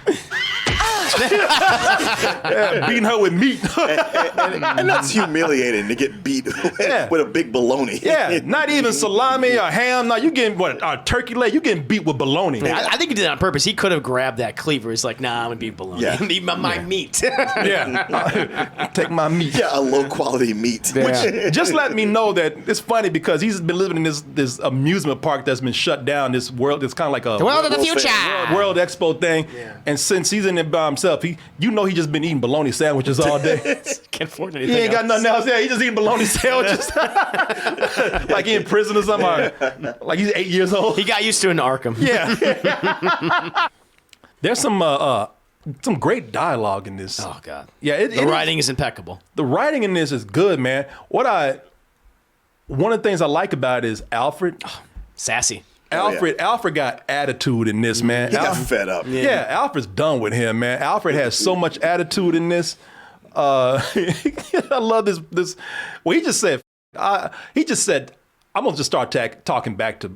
Beating her with meat. and that's humiliating to get beat with a big bologna. Not even salami or ham. No, you getting a turkey leg. You getting beat with bologna. I think he did it on purpose. He could have grabbed that cleaver. He's like, nah, I'm gonna beat bologna. I'm gonna eat my meat. Take my meat. A low quality meat. Which just let me know that it's funny because he's been living in this amusement park that's been shut down. This world, it's kind of like a World of the Future World Expo thing. And since he's in it by himself, he just been eating bologna sandwiches all day. Can't afford anything. He ain't got nothing else. He just eating bologna sandwiches. Like he in prison or something. Like he's 8 years old. He got used to it in Arkham. Yeah. There's some some great dialogue in this. Oh God. Yeah, the writing is impeccable. The writing in this is good, man. One of the things I like about it is Alfred. Sassy. Alfred got attitude in this, man. He got fed up. Yeah, Alfred's done with him, man. Alfred has so much attitude in this. I love this. Well, he just said, I'm gonna just start talking back to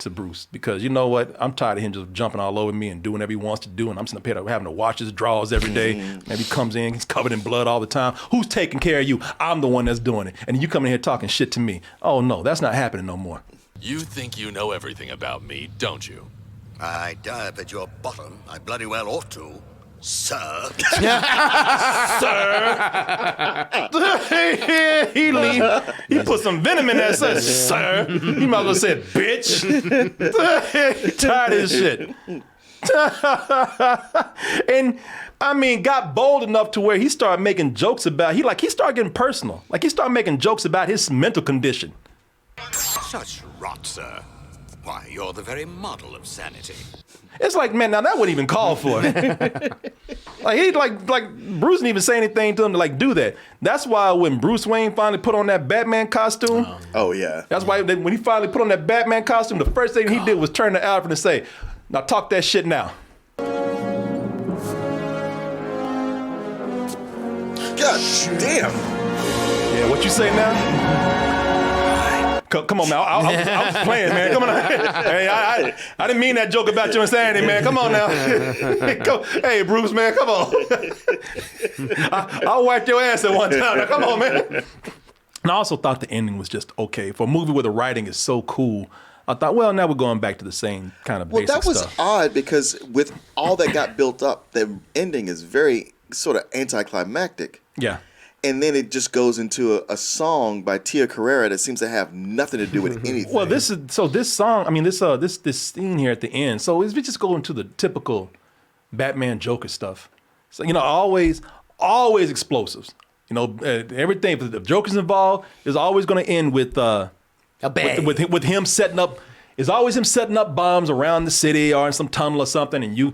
Bruce, because you know what? I'm tired of him just jumping all over me and doing whatever he wants to do, and I'm sitting up here having to wash his drawers every day. Maybe he comes in, he's covered in blood all the time. Who's taking care of you? I'm the one that's doing it, and you come in here talking shit to me. Oh no, that's not happening no more. You think you know everything about me, don't you? I dive at your bottom. I bloody well ought to, sir. Sir. He put some venom in that, sir. He might as well say, bitch. Tired of this shit. And I mean, got bold enough to where he started making jokes about, he started getting personal. Like he started making jokes about his mental condition. Such rot, sir. Why, you're the very model of sanity. It's like, man, now that wouldn't even call for it. like Bruce didn't even say anything to him to do that. That's why when Bruce Wayne finally put on that Batman costume. Oh yeah. That's why when he finally put on that Batman costume, the first thing he did was turn to Alfred and say, "Now talk that shit now." God damn. Yeah, what you say now? Come on, man. I was playing, man. Come on. Hey, I didn't mean that joke about your insanity, man. Come on now. Hey, Bruce, man, come on. I'll wipe your ass at one time. Now, come on, man. And I also thought the ending was just okay. For a movie where the writing is so cool, I thought, well, now we're going back to the same kind of basic stuff. Well, that was odd because with all that got built up, the ending is very sort of anticlimactic. Yeah. And then it just goes into a song by Tia Carrera that seems to have nothing to do with anything. Well, this song, I mean, this scene here at the end. So we just go into the typical Batman Joker stuff. So always explosives. Everything. If the Joker's involved, is always going to end with a bang. With him setting up. It's always him setting up bombs around the city or in some tunnel or something, and you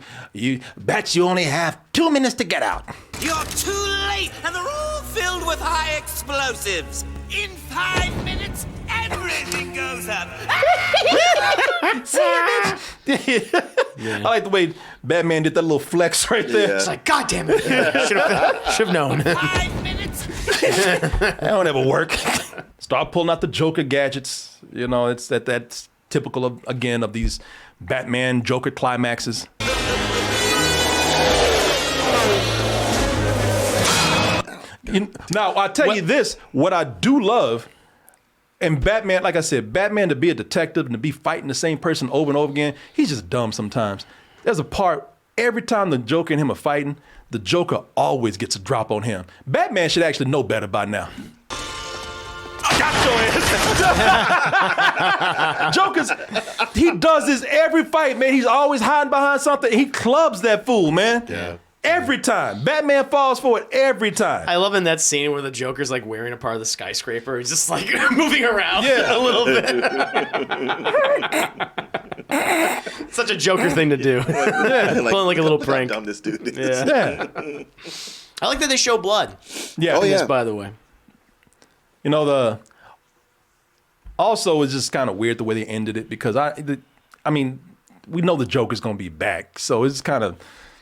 only have 2 minutes to get out. You're too late, and they're all filled with high explosives. In 5 minutes, everything goes up. See you, bitch. Yeah. I like the way Batman did that little flex right there. Yeah. It's like, God damn it. Should have known. 5 minutes. That don't ever work. Start pulling out the Joker gadgets. It's that's typical of these Batman Joker climaxes. Now, I'll tell you this, what I do love, and Batman, like I said, Batman to be a detective and to be fighting the same person over and over again, he's just dumb sometimes. There's a part, every time the Joker and him are fighting, the Joker always gets a drop on him. Batman should actually know better by now. Got your ass. Joker's, he does this every fight, man. He's always hiding behind something. He clubs that fool, man. Yeah. Every time. Batman falls for it every time. I love in that scene where the Joker's wearing a part of the skyscraper. He's just moving around a little bit. Such a Joker thing to do. Pulling a little prank. How dumb this dude is. Yeah. I like that they show blood. Yeah. This, by the way. Also it's just kind of weird the way they ended it, because I mean, we know the Joker's gonna be back, so it's kind of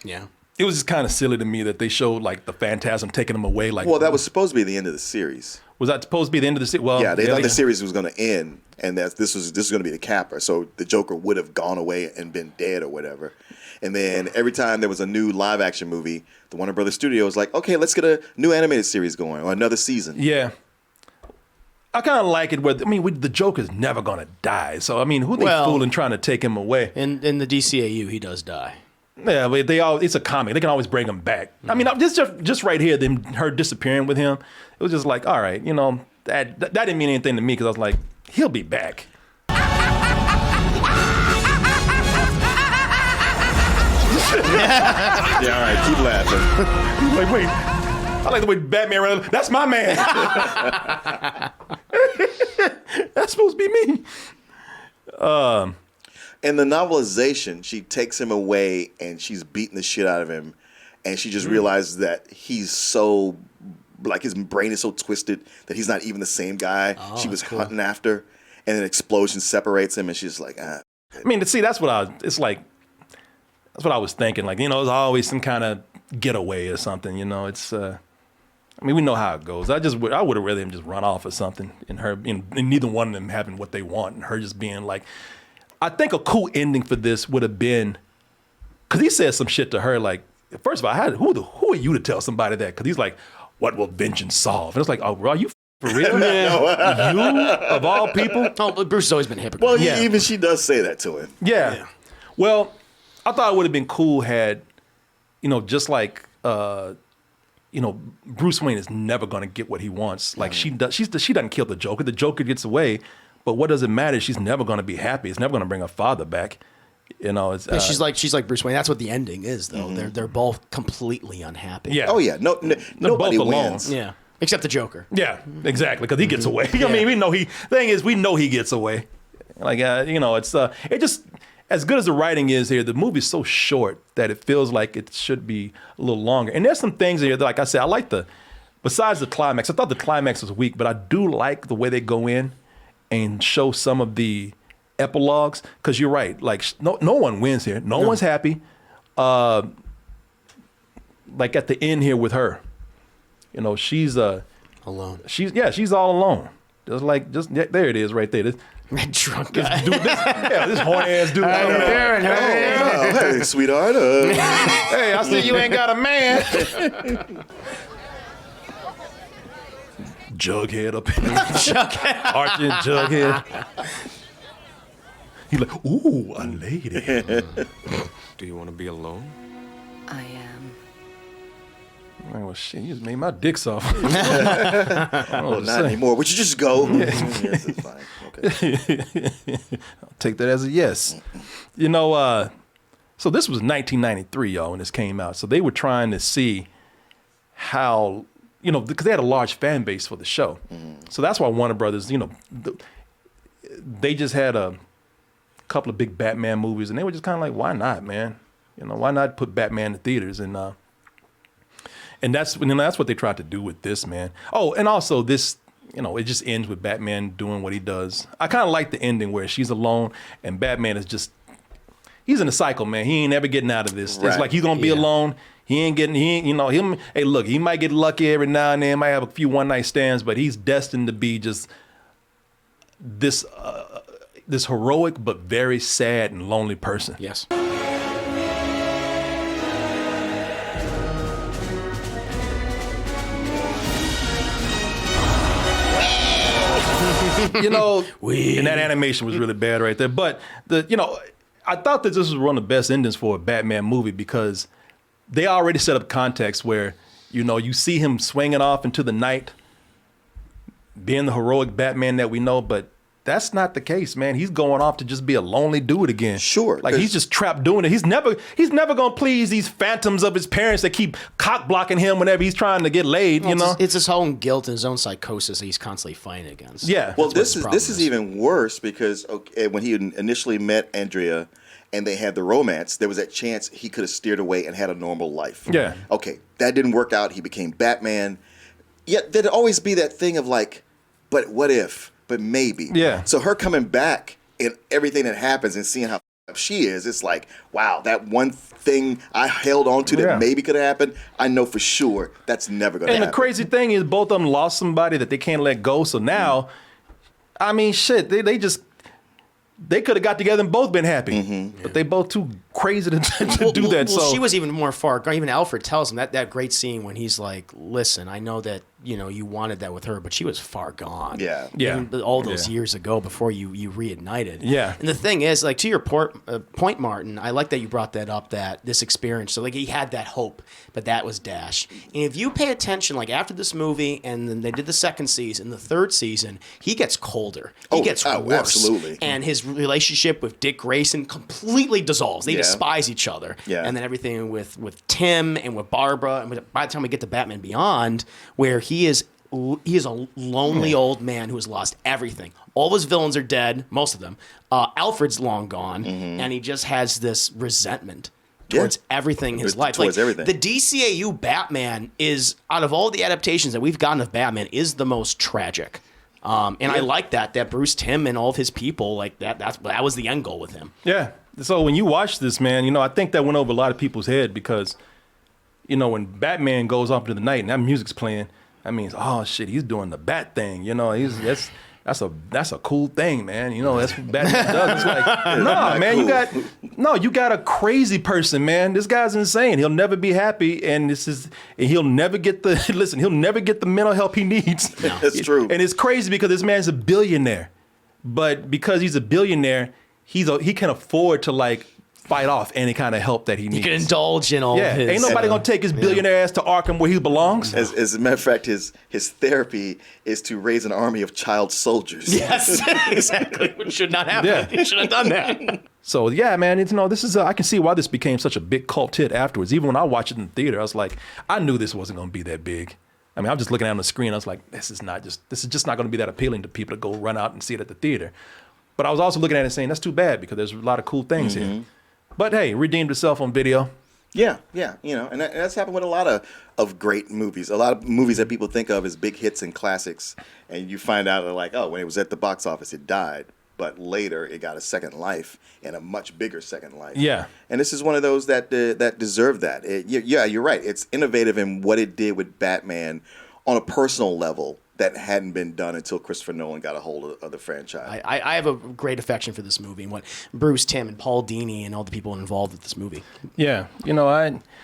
It was just kind of silly to me that they showed the Phantasm taking him away. Well, that was supposed to be the end of the series. Was that supposed to be the end of the series? Well, yeah, they thought the series was going to end, and this was going to be the capper. So the Joker would have gone away and been dead or whatever. And then every time there was a new live action movie, the Warner Brothers studio was like, okay, let's get a new animated series going or another season. Yeah. I kind of like it where, the Joker's never going to die. So, who they fooling trying to take him away? In the DCAU, he does die. Yeah, but it's a comic. They can always bring him back. Mm-hmm. Just right here, her disappearing with him, it was just like, all right, that didn't mean anything to me, because I was like, he'll be back. Yeah, all right, keep laughing. Wait. I like the way Batman ran. That's my man. That's supposed to be me. In the novelization, she takes him away and she's beating the shit out of him. and she just realizes that he's so, like, his brain is so twisted that he's not even the same guy she was hunting after, and an explosion separates him, and she's like, ah. I mean, see, that's what I was thinking. Like, there's always some kind of getaway or something, it's, I mean, we know how it goes. I would have rather him just run off or something, and neither one of them having what they want, and her just being like, I think a cool ending for this would have been, because he said some shit to her, like, first of all, who are you to tell somebody that? Because he's like, what will vengeance solve? And it's like, oh, bro, are you for real? You, of all people? Oh, but Bruce has always been a hypocrite. Well, even she does say that to him. Yeah. Well, I thought it would have been cool had, just like, Bruce Wayne is never going to get what he wants. Like, she doesn't kill the Joker. The Joker gets away, but what does it matter? She's never going to be happy. It's never going to bring her father back. It's she's like Bruce Wayne. That's what the ending is, though. They're both completely unhappy. Yeah. Oh yeah. Nobody both wins. Alone. Yeah. Except the Joker. Yeah, exactly, because he gets away. I mean, we know he gets away. Like, it's it just, as good as the writing is here, the movie's so short that it feels like it should be a little longer. And there's some things here that, like I said, I like besides the climax, I thought the climax was weak, but I do like the way they go in and show some of the epilogues, because you're right, like, no one wins here. No one's happy. Like at the end here with her. She's alone. She's all alone. There it is, right there. This drunk guy. This horny ass dude. Hey, sweetheart. Hey, I see you ain't got a man. Jughead up in there. Archie and Jughead. He's like, ooh, a lady. Do you want to be alone? I am. Well, shit, you just made my dick soft. Well, not anymore. Would you just go? Yes, it's fine. Okay. I'll take that as a yes. So this was 1993, y'all, when this came out. So they were trying to see how, because they had a large fan base for the show. So that's why Warner Brothers, they just had a couple of big Batman movies, and they were just kind of like, why not, man? Why not put Batman in theaters? And that's what they tried to do with this, man. Oh, and also this, it just ends with Batman doing what he does. I kind of like the ending where she's alone and Batman is just, he's in a cycle, man. He ain't ever getting out of this. Right. It's like he's gonna be alone. Hey, look, he might get lucky every now and then, might have a few one-night stands, but he's destined to be just this heroic but very sad and lonely person. Yes. And that animation was really bad right there. But I thought that this was one of the best endings for a Batman movie, because they already set up context where, you see him swinging off into the night, being the heroic Batman that we know, but that's not the case, man. He's going off to just be a lonely dude again. Sure. Like, he's just trapped doing it. He's never gonna please these phantoms of his parents that keep cock blocking him whenever he's trying to get laid, It's his own guilt and his own psychosis that he's constantly fighting against. Yeah. Well, this is even worse, because when he initially met Andrea and they had the romance, there was that chance he could have steered away and had a normal life. Yeah. Okay, that didn't work out. He became Batman. Yet there'd always be that thing of like, but what if? But maybe. Yeah. So her coming back and everything that happens and seeing how up she is, it's like, wow, that one thing I held on to that maybe could have happened, I know for sure that's never going to happen. And the crazy thing is both of them lost somebody that they can't let go. So now, I mean, shit, they could have got together and both been happy, but they both too crazy to do that. Well, so she was even more far gone. Even Alfred tells him that great scene when he's like, listen, I know that, you wanted that with her, but she was far gone. Yeah. Even all those years ago before you reignited. Yeah. And the thing is, like, to your point, Martin, I like that you brought that up, that this experience. So, like, he had that hope, but that was dashed. And if you pay attention, like, after this movie, and then they did the second season, the third season, he gets colder. He gets worse. Absolutely. And his relationship with Dick Grayson completely dissolves. They despise each other. Yeah. And then everything with Tim and with Barbara, and by the time we get to Batman Beyond, where he is a lonely old man who has lost everything. All of his villains are dead, most of them. Alfred's long gone, and he just has this resentment. towards everything in his life. Towards everything. The DCAU Batman is, out of all the adaptations that we've gotten of Batman, is the most tragic. I like that Bruce Timm and all of his people, like that was the end goal with him. Yeah. So when you watch this, man, I think that went over a lot of people's head because, when Batman goes off into the night and that music's playing, that means, oh shit, he's doing the Bat thing. That's a cool thing, man. That's what Batman does. It's like, no, man, you got a crazy person, man. This guy's insane. He'll never be happy, and he'll never get he'll never get the mental help he needs. No. That's true. And it's crazy because this man's a billionaire, but because he's a billionaire, he can afford to fight off any kind of help that he needs. He can indulge in all his... Ain't nobody gonna take his billionaire ass to Arkham where he belongs. As a matter of fact, his therapy is to raise an army of child soldiers. Yes, exactly. Which should not happen. Yeah. He should have done that. So yeah, man, this is I can see why this became such a big cult hit afterwards. Even when I watched it in the theater, I was like, I knew this wasn't gonna be that big. I mean, I'm just looking at it on the screen. I was like, this is just not gonna be that appealing to people to go run out and see it at the theater. But I was also looking at it saying, that's too bad because there's a lot of cool things here. But hey, redeemed itself on video. Yeah, and that's happened with a lot of great movies. A lot of movies that people think of as big hits and classics, and you find out when it was at the box office, it died. But later, it got a second life and a much bigger second life. Yeah. And this is one of those that deserve that. You're right. It's innovative in what it did with Batman on a personal level that hadn't been done until Christopher Nolan got a hold of the franchise. I have a great affection for this movie and what Bruce Timm and Paul Dini and all the people involved with this movie. Yeah,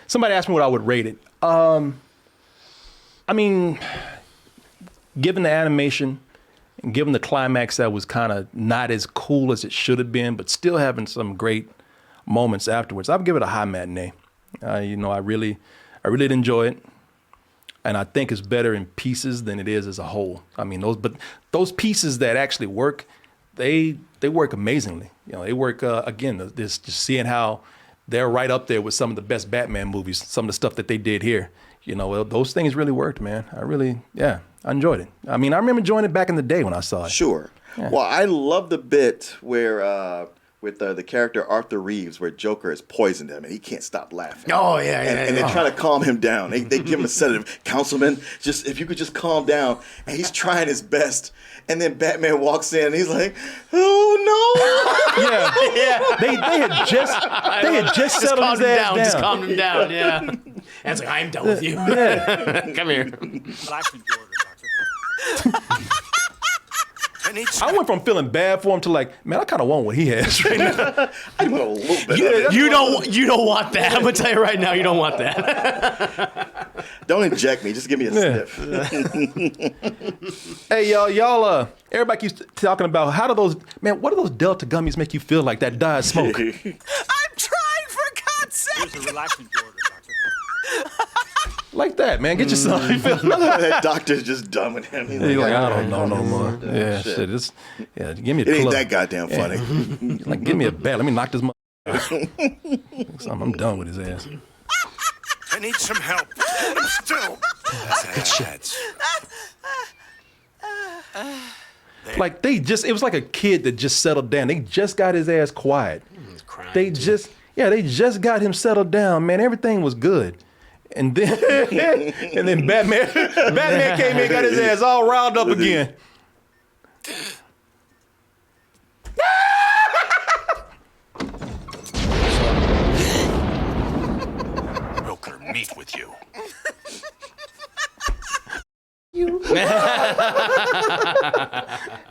somebody asked me what I would rate it. I mean, given the animation and given the climax that was kind of not as cool as it should have been, but still having some great moments afterwards, I'd give it a high matinee. I really did enjoy it. And I think it's better in pieces than it is as a whole. I mean, those pieces that actually work, they work amazingly. They work again. Just seeing how they're right up there with some of the best Batman movies. Some of the stuff that they did here. Those things really worked, man. I enjoyed it. I mean, I remember enjoying it back in the day when I saw it. Sure. Yeah. Well, I love the bit where with the character Arthur Reeves, where Joker has poisoned him and he can't stop laughing. Oh yeah, and they're trying to calm him down. They give him a sedative. Councilman, if you could just calm down. And he's trying his best. And then Batman walks in and he's like, "Oh no!" Yeah. They had just settled his ass down. Just calmed him down. Yeah. And it's like, I'm done with you. Yeah. Come here. I went from feeling bad for him to man, I kind of want what he has right now. I want a little bit. You don't want that. I'm gonna tell you right now, you don't want that. Don't inject me. Just give me a sniff. Hey, y'all. Everybody keeps talking about what do those Delta gummies make you feel like that diet smoke? I'm trying, for God's sake. There's a relaxing order, Doctor. Like that, man. Get yourself. That doctor's just dumb with him. He's like, I don't know no more. Yeah, shit. Give me a It ain't club. that goddamn funny. Give me a bat. Let me knock this out. I'm done with his ass. I need some help. I'm still. Good shit. It was like a kid that just settled down. They just got his ass quiet. They just got him settled down, man. Everything was good. And then Batman came in and got his ass all riled up again. Broker, meet with you.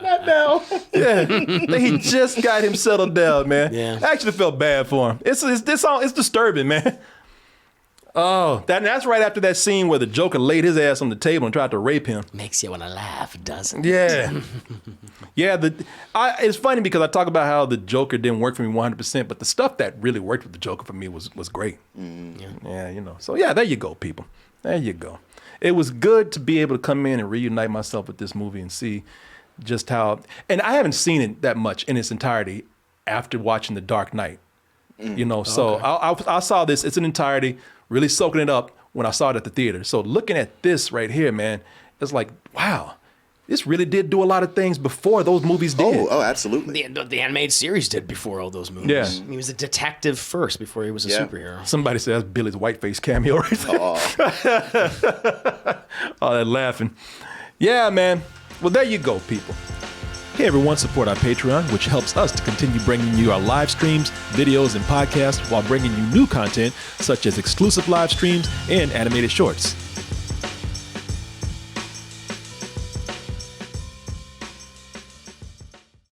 Not now. Yeah, he just got him settled down, man. Yeah. I actually felt bad for him. It's disturbing, man. Oh, that's right after that scene where the Joker laid his ass on the table and tried to rape him. Makes you want to laugh, doesn't it? Yeah. Yeah, it's funny because I talk about how the Joker didn't work for me 100%, but the stuff that really worked with the Joker for me was great. Yeah, So yeah, there you go, people. There you go. It was good to be able to come in and reunite myself with this movie and see just how, and I haven't seen it that much in its entirety after watching The Dark Knight. So I saw this, it's an entirety, really soaking it up when I saw it at the theater. So looking at this right here, man, it's like, wow, this really did do a lot of things before those movies did. Oh, absolutely. The animated series did before all those movies. Yeah. He was a detective first before he was a superhero. Somebody said that's Billy's whiteface cameo right there. All that laughing. Yeah, man. Well, there you go, people. Hey, everyone, support our Patreon, which helps us to continue bringing you our live streams, videos, and podcasts while bringing you new content such as exclusive live streams and animated shorts.